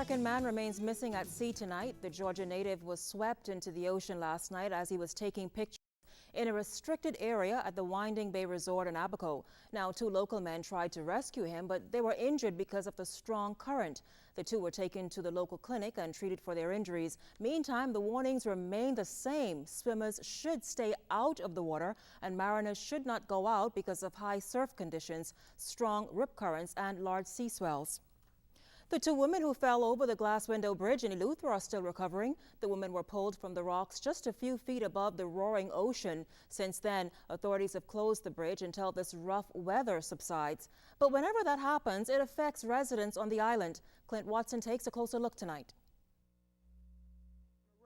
American man remains missing at sea tonight. The Georgia native was swept into the ocean last night as he was taking pictures in a restricted area at the Winding Bay Resort in Abaco. Now, 2 local men tried to rescue him, but they were injured because of the strong current. The 2 were taken to the local clinic and treated for their injuries. Meantime, the warnings remain the same. Swimmers should stay out of the water and mariners should not go out because of high surf conditions, strong rip currents and large sea swells. The 2 women who fell over the glass window bridge in Eleuthera are still recovering. The women were pulled from the rocks just a few feet above the roaring ocean. Since then, authorities have closed the bridge until this rough weather subsides. But whenever that happens, it affects residents on the island. Clint Watson takes a closer look tonight.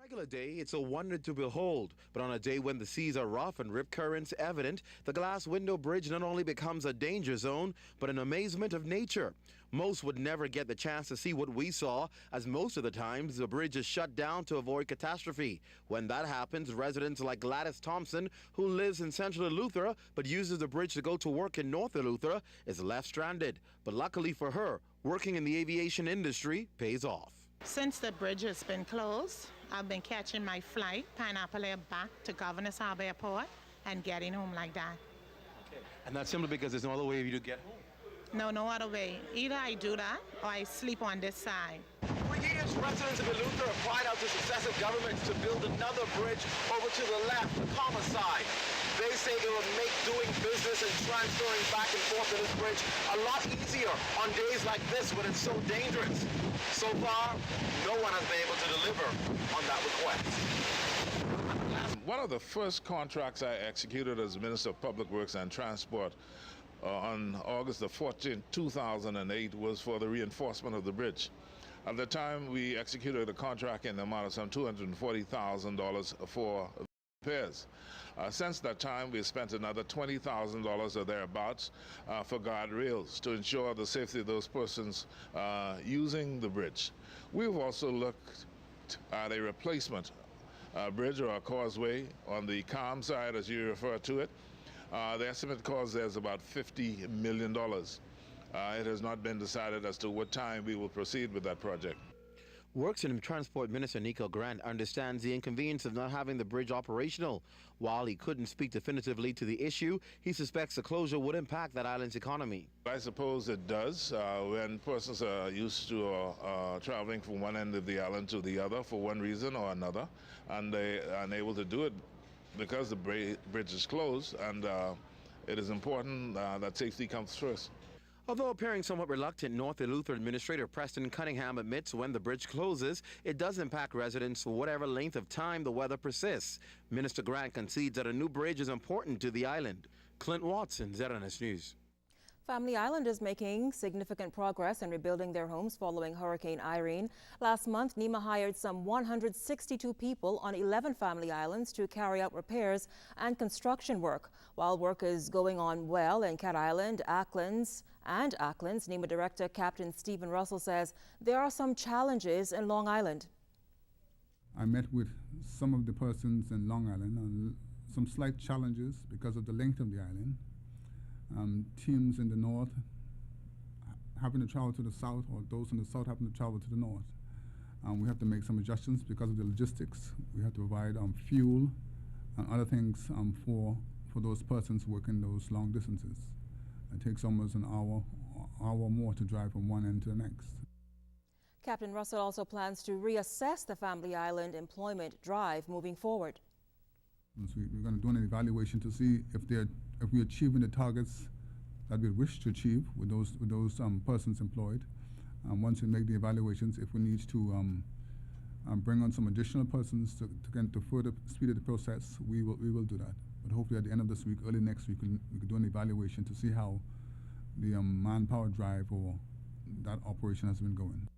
Regular day, it's a wonder to behold, but on a day when the seas are rough and rip currents evident, the glass window bridge not only becomes a danger zone, but an amazement of nature. Most would never get the chance to see what we saw, as most of the times the bridge is shut down to avoid catastrophe. When that happens, residents like Gladys Thompson, who lives in central Eleuthera but uses the bridge to go to work in north Eleuthera, is left stranded. But luckily for her, working in the aviation industry pays off. Since the bridge has been closed, I've been catching my flight, Pineapple Air, back to Governor's Harbor Airport and getting home like that. Okay. And that's simply because there's no other way for you to get home? No other way. Either I do that or I sleep on this side. For years, residents of Eleuthera have cried out to successive governments to build another bridge over to the left, the calmer side. They say it will make doing business and transferring back and forth to this bridge a lot easier on days like this when it's so dangerous. So far, no one has been able to deliver on that request. One of the first contracts I executed as Minister of Public Works and Transport on August the 14th, 2008 was for the reinforcement of the bridge. At the time, we executed a contract in the amount of some $240,000 for repairs. Since that time, we spent another $20,000 or thereabouts for guardrails to ensure the safety of those persons using the bridge. We've also looked at a replacement bridge or a causeway on the calm side, as you refer to it. The estimate cost there is about $50 million. It has not been decided as to what time we will proceed with that project. Works and Transport Minister Nico Grant understands the inconvenience of not having the bridge operational. While he couldn't speak definitively to the issue, he suspects the closure would impact that island's economy. I suppose it does. When persons are used to traveling from one end of the island to the other for one reason or another, and they are unable to do it because the bridge is closed, and it is important that safety comes first. Although appearing somewhat reluctant, North Eleuthera Administrator Preston Cunningham admits when the bridge closes, it does impact residents for whatever length of time the weather persists. Minister Grant concedes that a new bridge is important to the island. Clint Watson, ZNS News. Family Island is making significant progress in rebuilding their homes following Hurricane Irene. Last month, NEMA hired some 162 people on 11 family islands to carry out repairs and construction work. While work is going on well in Cat Island, Acklins, NEMA Director Captain Stephen Russell says there are some challenges in Long Island. I met with some of the persons in Long Island on some slight challenges because of the length of the island. Teams in the north having to travel to the south, or those in the south having to travel to the north. We have to make some adjustments because of the logistics. We have to provide fuel and other things for those persons working those long distances. It takes almost an hour or more to drive from one end to the next. Captain Russell also plans to reassess the Family Island employment drive moving forward. So we're going to do an evaluation to see if we're achieving the targets that we wish to achieve with those persons employed. Once we make the evaluations, if we need to bring on some additional persons to further speed up the process, we will do that. But hopefully at the end of this week, early next week, we could do an evaluation to see how the manpower drive or that operation has been going.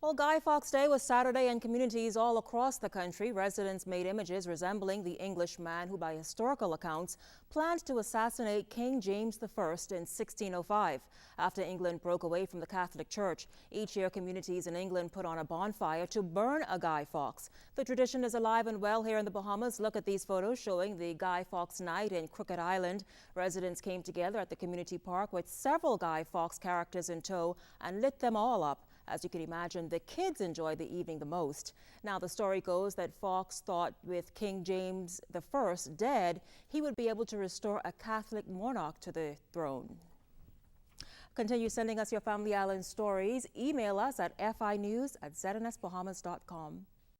Well, Guy Fawkes Day was Saturday in communities all across the country. Residents made images resembling the English man who, by historical accounts, planned to assassinate King James I in 1605 after England broke away from the Catholic Church. Each year, communities in England put on a bonfire to burn a Guy Fawkes. The tradition is alive and well here in the Bahamas. Look at these photos showing the Guy Fawkes night in Crooked Island. Residents came together at the community park with several Guy Fawkes characters in tow and lit them all up. As you can imagine, the kids enjoyed the evening the most. Now, the story goes that Fox thought with King James I dead, he would be able to restore a Catholic monarch to the throne. Continue sending us your Family Island stories. Email us at finews@znsbahamas.com.